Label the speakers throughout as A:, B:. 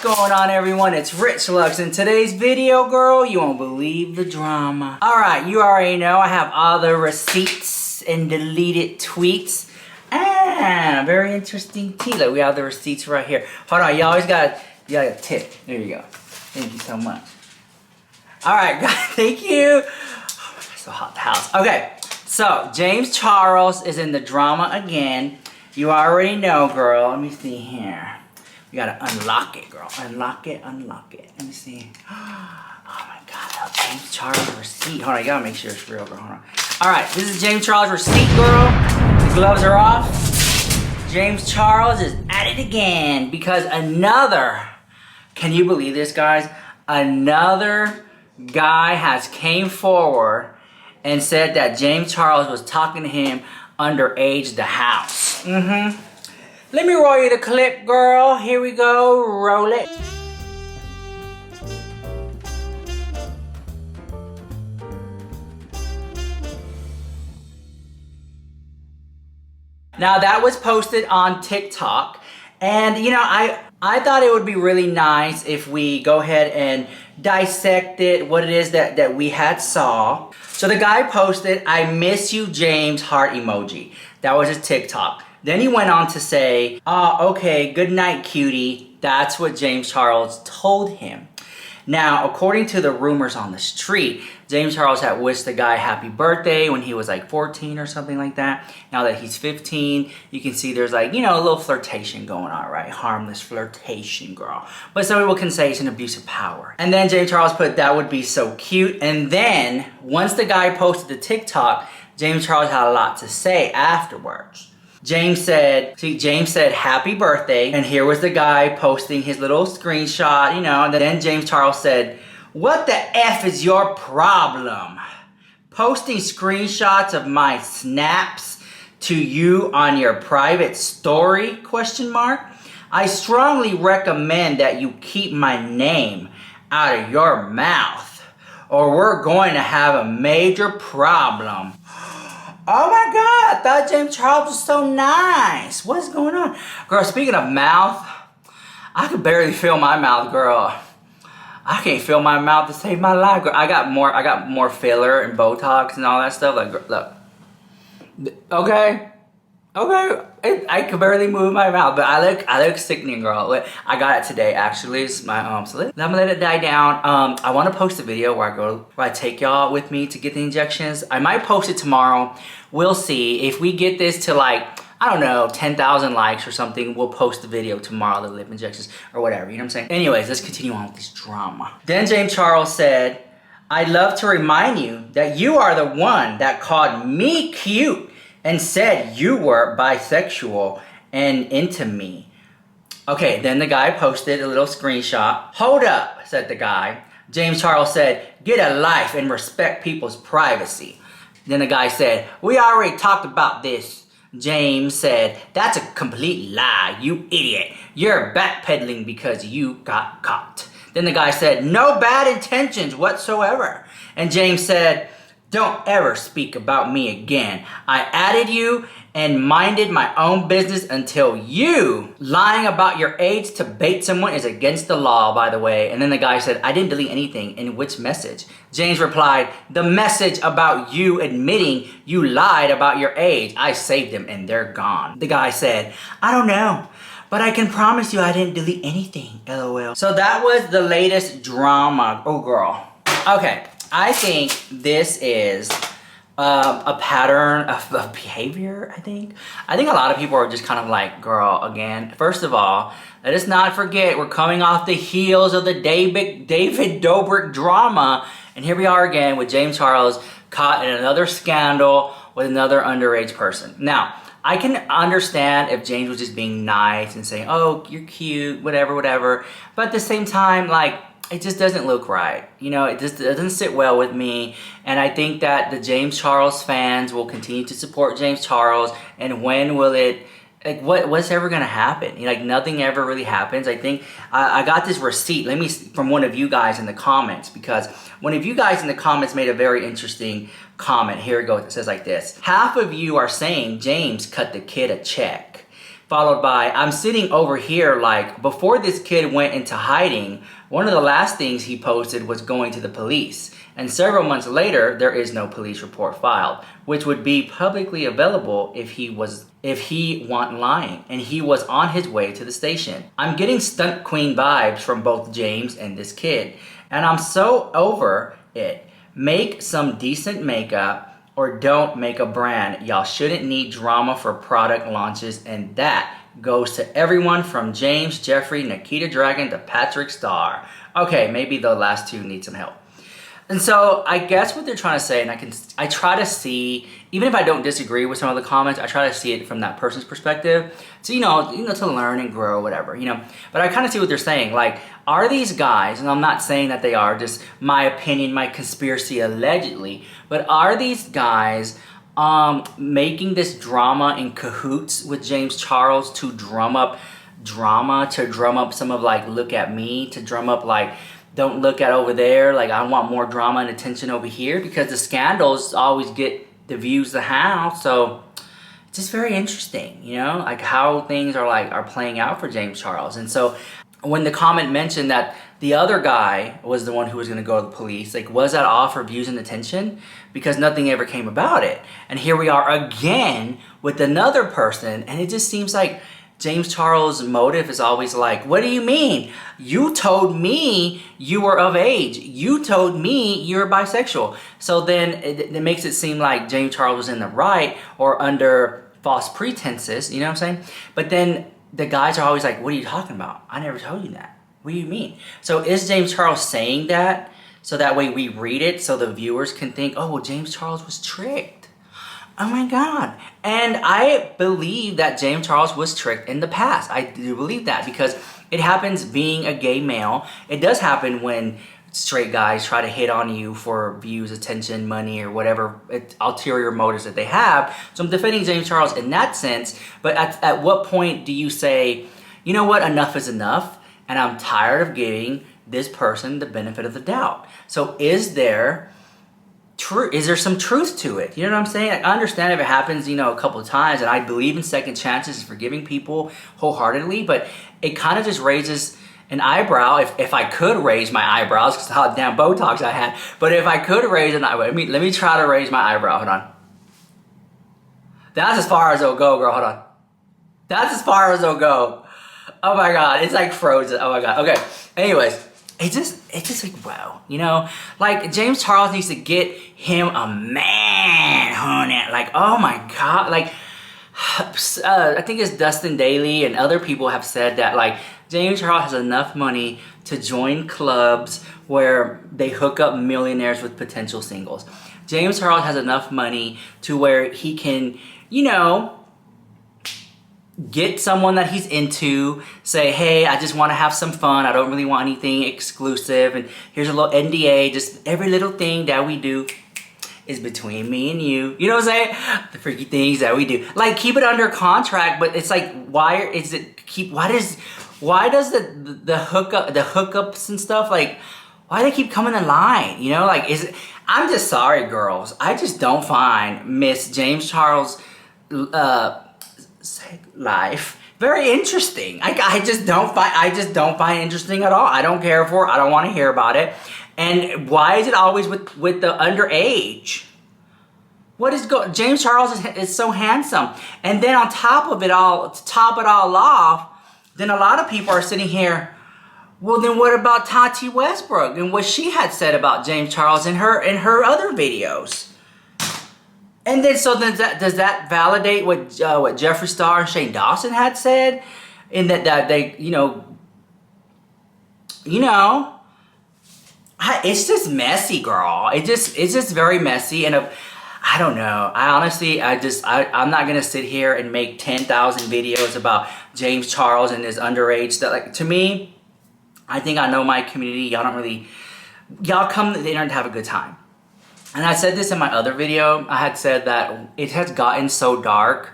A: going on, everyone? It's Rich Lux. In today's video, girl, you won't believe the drama. Alright, you already know I have all the receipts and deleted tweets. Very interesting tea. Look, we have the receipts right here. Hold on, you always got a tip. There you go. Thank you so much. Alright, guys, thank you. Oh, it's so hot in the house. Okay, so James Charles is in the drama again. You already know, girl. Let me see here. You gotta unlock it, girl. Unlock it, unlock it. Let me see. Oh my god, James Charles receipt. Hold on, you gotta make sure it's real, girl. Hold on. Alright, this is James Charles receipt, girl. The gloves are off. James Charles is at it again because another, can you believe this, guys? Another guy has came forward and said that James Charles was talking to him underage the house. Let me roll you the clip, girl. Here we go. Roll it. Now that was posted on TikTok, and you know, I thought it would be really nice if we go ahead and dissect it, what it is that we had saw. So the guy posted, "I miss you, James," heart emoji. That was his TikTok. Then he went on to say, okay, good night, cutie. That's what James Charles told him. Now, according to the rumors on the street, James Charles had wished the guy happy birthday when he was like 14 or something like that. Now that he's 15, you can see there's like, you know, a little flirtation going on, right? Harmless flirtation, girl. But some people can say it's an abuse of power. And then James Charles put, that would be so cute. And then, once the guy posted the TikTok, James Charles had a lot to say afterwards. James said, happy birthday, and here was the guy posting his little screenshot, you know, and then James Charles said, what the F is your problem? Posting screenshots of my snaps to you on your private story, question mark? I strongly recommend that you keep my name out of your mouth, or we're going to have a major problem. Oh my god, I thought James Charles was so nice. What's going on? Girl, speaking of mouth, I could barely feel my mouth, girl. I can't feel my mouth to save my life, girl. I got more filler and Botox and all that stuff. Like, look. Okay. I could barely move my mouth, but I look sickening, girl. I got it today, actually. It's my so I'm gonna let it die down. I want to post a video where I take y'all with me to get the injections. I might post it tomorrow. We'll see if we get this to like, I don't know, 10,000 likes or something. We'll post the video tomorrow, the lip injections or whatever. You know what I'm saying? Anyways, let's continue on with this drama. Then James Charles said, "I'd love to remind you that you are the one that called me cute and said you were bisexual and into me." Okay, then the guy posted a little screenshot. "Hold up," said the guy. James Charles said, "Get a life and respect people's privacy." Then the guy said, "We already talked about this." James said, "That's a complete lie, you idiot. You're backpedaling because you got caught." Then the guy said, "No bad intentions whatsoever." And James said, "Don't ever speak about me again. I added you and minded my own business until you lying about your age to bait someone is against the law, by the way." And then the guy said, "I didn't delete anything. In which message?" James replied, "The message about you admitting you lied about your age. I saved them and they're gone." The guy said, "I don't know, but I can promise you I didn't delete anything, LOL." So that was the latest drama. Oh, girl. Okay. I think this is a pattern of behavior, I think. I think a lot of people are just kind of like, girl, again, first of all, let us not forget, we're coming off the heels of the David Dobrik drama, and here we are again with James Charles caught in another scandal with another underage person. Now, I can understand if James was just being nice and saying, "Oh, you're cute, whatever," but at the same time, like, it just doesn't look right. You know, it just doesn't sit well with me. And I think that the James Charles fans will continue to support James Charles. And when will it, like, what's ever gonna happen? You know, like, nothing ever really happens. I think, I got this receipt, from one of you guys in the comments, because one of you guys in the comments made a very interesting comment. Here it goes, it says like this: "Half of you are saying James cut the kid a check. followed by, I'm sitting over here like, before this kid went into hiding, one of the last things he posted was going to the police. And several months later, there is no police report filed, which would be publicly available if he wasn't lying and he was on his way to the station. I'm getting stunt queen vibes from both James and this kid, and I'm so over it. Make some decent makeup or don't make a brand. Y'all shouldn't need drama for product launches, and that goes to everyone from James, Jeffrey, Nikita Dragon to Patrick Starr. Okay, maybe the last two need some help. And so I guess what they're trying to say, and I try to see, even if I don't disagree with some of the comments, I try to see it from that person's perspective. So, to learn and grow, whatever, But I kind of see what they're saying. Like, are these guys, and I'm not saying that they are, just my opinion, my conspiracy allegedly, but are these guys making this drama in cahoots with James Charles to drum up drama, to drum up some of like, look at me, to drum up like, don't look at over there, like I want more drama and attention over here, because the scandals always get the views the house. So it's just very interesting, like how things are playing out for James Charles. And so when the comment mentioned that the other guy was the one who was going to go to the police, like, was that all for views and attention? Because nothing ever came about it. And here we are again with another person, and it just seems like James Charles' motive is always like, what do you mean? You told me you were of age. You told me you're bisexual. So then it makes it seem like James Charles was in the right or under false pretenses, you know what I'm saying? But then the guys are always like, what are you talking about? I never told you that. What do you mean? So is James Charles saying that so that way we read it so the viewers can think, oh, well, James Charles was tricked. Oh my God. And I believe that James Charles was tricked in the past. I do believe that because it happens being a gay male. It does happen when straight guys try to hit on you for views, attention, money, or whatever ulterior motives that they have. So I'm defending James Charles in that sense. But at what point do you say, you know what, enough is enough, and I'm tired of giving this person the benefit of the doubt? So is there some truth to it? You know what I'm saying? I understand if it happens, a couple of times, and I believe in second chances and forgiving people wholeheartedly, but it kind of just raises an eyebrow. If I could raise my eyebrows, because how damn Botox I had, but if I could raise an eyebrow, let me try to raise my eyebrow. Hold on. That's as far as it'll go, girl. Hold on. That's as far as it'll go. Oh my God, it's like frozen. Oh my God. Okay. Anyways. It's just like, wow, like James Charles needs to get him a man, honey. Like, oh my God, like, I think it's Dustin Daly and other people have said that, like, James Charles has enough money to join clubs where they hook up millionaires with potential singles. James Charles has enough money to where he can, get someone that he's into, say, hey, I just want to have some fun. I don't really want anything exclusive. And here's a little NDA. Just every little thing that we do is between me and you. You know what I'm saying? The freaky things that we do. Like, keep it under contract, but it's like, why does the hookups and stuff, like, why do they keep coming in line? I'm just sorry, girls. I just don't find Miss James Charles' life very interesting. I just don't find interesting at all. I don't care for it. I don't want to hear about it. And why is it always with the underage? James Charles is so handsome. And then on top of it all, to top it all off, then a lot of people are sitting here, well, then what about Tati Westbrook and what she had said about James Charles in her other videos? And then, does that validate what Jeffree Star and Shane Dawson had said, in that they, it's just messy, girl. It's just very messy, and I don't know. I'm not gonna sit here and make 10,000 videos about James Charles and his underage stuff. Like, to me, I think I know my community. Y'all come to the internet to have a good time. And I said this in my other video. I had said that it has gotten so dark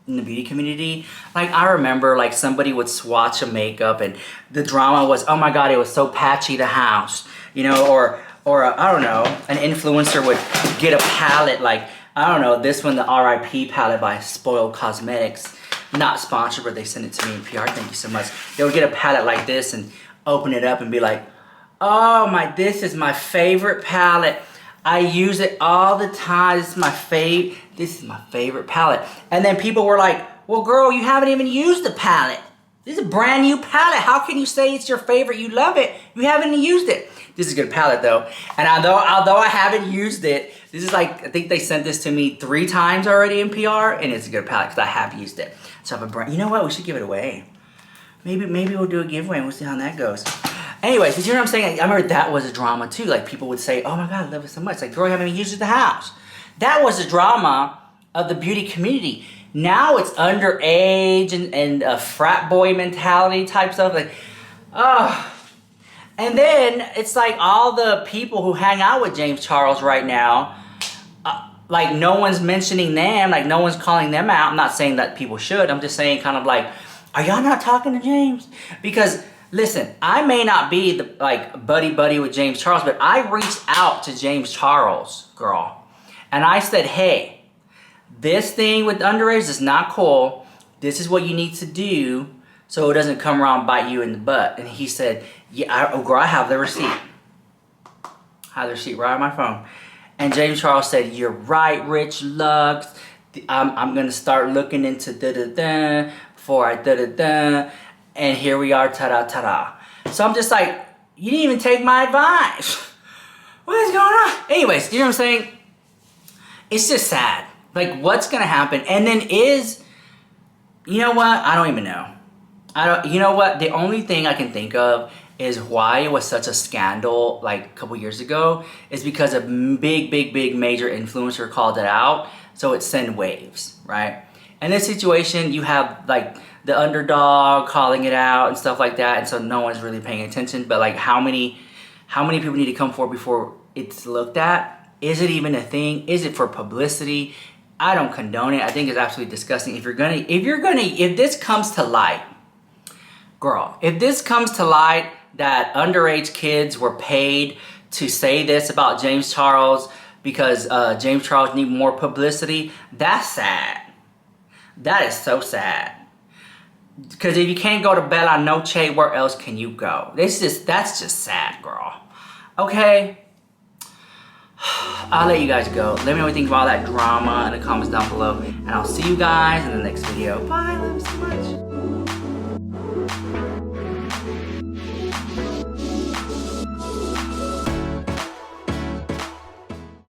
A: in the beauty community. Like, I remember, like, somebody would swatch a makeup and the drama was, oh my God, it was so patchy, the house, or I don't know, an influencer would get a palette, like, I don't know, this one, the RIP palette by Spoiled Cosmetics, not sponsored, but they sent it to me in PR. Thank you so much. They would get a palette like this and open it up and be like, oh my, this is my favorite palette. I use it all the time. This is my favorite palette. And then people were like, well, girl, you haven't even used the palette. This is a brand new palette. How can you say it's your favorite? You love it. You haven't used it. This is a good palette though. And although I haven't used it, this is like, I think they sent this to me 3 times already in PR, and it's a good palette because I have used it. So I have a brand, you know what? We should give it away. Maybe we'll do a giveaway and we'll see how that goes. Anyways, but you know what I'm saying? I remember that was a drama too. Like people would say, oh my God, I love it so much. Like, girl, you haven't even used it at the house. That was the drama of the beauty community. Now it's underage and a frat boy mentality type stuff. Like, oh. And then it's like all the people who hang out with James Charles right now, like no one's mentioning them, like no one's calling them out. I'm not saying that people should. I'm just saying kind of like, are y'all not talking to James? Because listen, I may not be the like buddy with James Charles, but I reached out to James Charles, girl. And I said, hey, this thing with underage is not cool. This is what you need to do so it doesn't come around and bite you in the butt. And he said, yeah, girl, I have the receipt. I have the receipt right on my phone. And James Charles said, you're right, Rich Lux. I'm going to start looking into da-da-da before I da-da-da. And here we are, ta-da-ta-da. So I'm just like, you didn't even take my advice. What is going on? Anyways, you know what I'm saying? It's just sad. Like, what's going to happen? And then you know what? I don't even know. You know what? The only thing I can think of is why it was such a scandal like a couple years ago is because a big major influencer called it out. So it sent waves, right? In this situation, you have like the underdog calling it out and stuff like that. And so no one's really paying attention. But like how many people need to come forward before it's looked at? Is it even a thing? Is it for publicity? I don't condone it. I think it's absolutely disgusting. If this comes to light, girl, if this comes to light that underage kids were paid to say this about James Charles because James Charles need more publicity, that's sad. That is so sad. Because if you can't go to Bella Noche, where else can you go? That's just sad, girl. Okay? I'll let you guys go. Let me know what you think about all that drama in the comments down below. And I'll see you guys in the next video. Bye, love you so much.